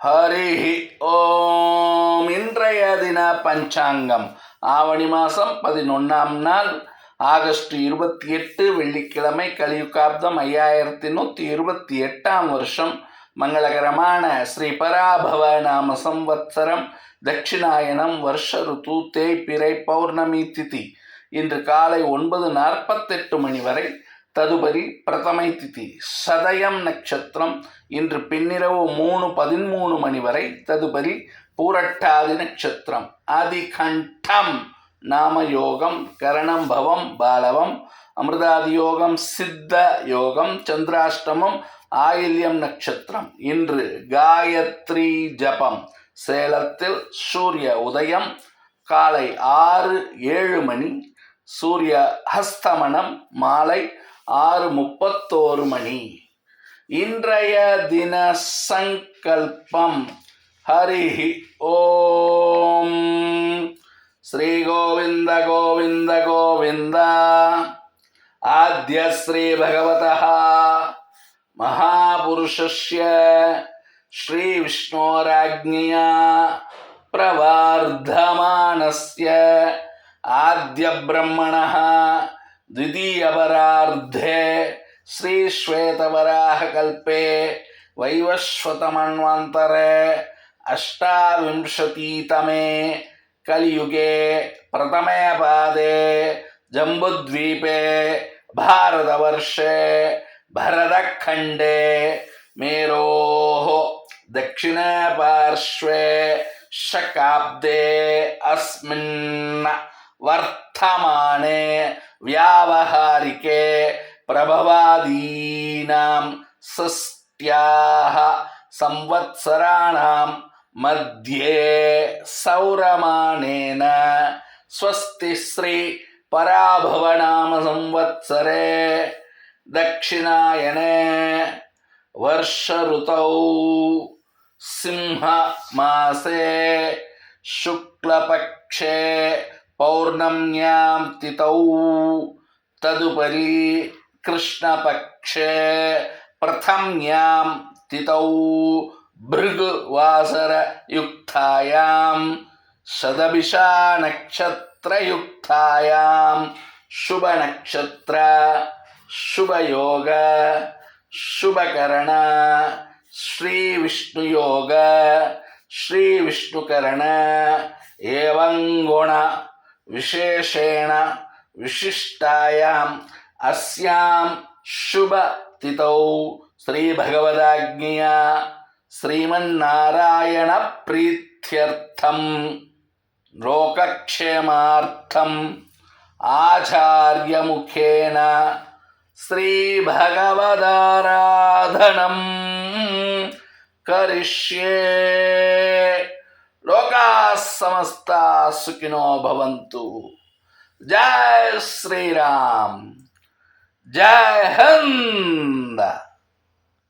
ஹரி ஓம். இன்றைய தின பஞ்சாங்கம் ஆவணி மாதம் 11ஆம் நாள் ஆகஸ்ட் 28 வெள்ளிக்கிழமை, கலியுகாப்தம் 5128ஆம் வருஷம், மங்களகரமான ஸ்ரீ பராபவ நாம சம்வத்சரம், தட்சிணாயனம், வருஷ ருத்து, தேய்பிறை, பௌர்ணமி திதி. இன்று காலை 9:48 மணி வரை ததுபரி பிரதமை திதி. சதயம் நட்சத்திரம் இன்று பின்னிரவு 3:13 மணி வரை ததுபரி பூரட்டாதி நட்சத்திரம். அதிகண்டம் நாம யோகம், கரணம் பவம் பாலவம், அமிர்தாதி யோகம், சித்த யோகம், சந்திராஷ்டமம், ஆயில்யம் நட்சத்திரம். இன்று காயத்ரி ஜபம். சேலத்தில் சூரிய உதயம் காலை 6:07 மணி, சூரிய ஹஸ்தமனம் மாலை 6:31 மணி. இன்றைய தின சங்கல்பம். ஹரி ஓம். ஸ்ரீ கோவிந்த கோவிந்த கோவிந்த. ஆத்ய ஸ்ரீ பகவதः மகாபுருஷஸ்ய ஸ்ரீ விஷ்ணோராஜ்ஞயா பிரவர்தமானஸ்ய ஆத்ய பிரம்மணः द्वितीयपरार्धे श्री श्वेतवराहकल्पे वैवस्वतमन्वन्तरे अष्टाविंशतितमे कलियुगे प्रथमे पादे जम्बुद्वीपे भारतवर्षे भरतखण्डे मेरोः दक्षिणे पार्श्वे शकाब्दे अस्मिन् वर्तमाने व्यावहारिके प्रभवादीनां षष्ट्याः संवत्सराणां मध्ये सौरमानेन स्वस्ति श्री पराभवनाम संवत्सरे दक्षिणायने वर्ष ऋतौ सिंह मासे शुक्लपक्षे पौर्णम्यां तिथौ तदुपरि कृष्णपक्षे प्रथम्यां तिथौ भृगुवासरयुक्तायां शतभिषा नक्षत्रयुक्तायां शुभनक्षत्र शुभयोग शुभकरण श्रीविष्णुयोग श्रीविष्णुकरण एवं गुण विशेषेण विशिष्टायाम् अस्यां शुभ तिथौ श्री भगवदाज्ञया श्रीमन्नारायण प्रीत्यर्थं लोकक्षेमार्थम् आचार्य मुखेन श्री भगवदाराधनं करिष्ये। लोकाः समस्ताः सुखिनो भवन्तु। जय श्री राम, जय हिंद।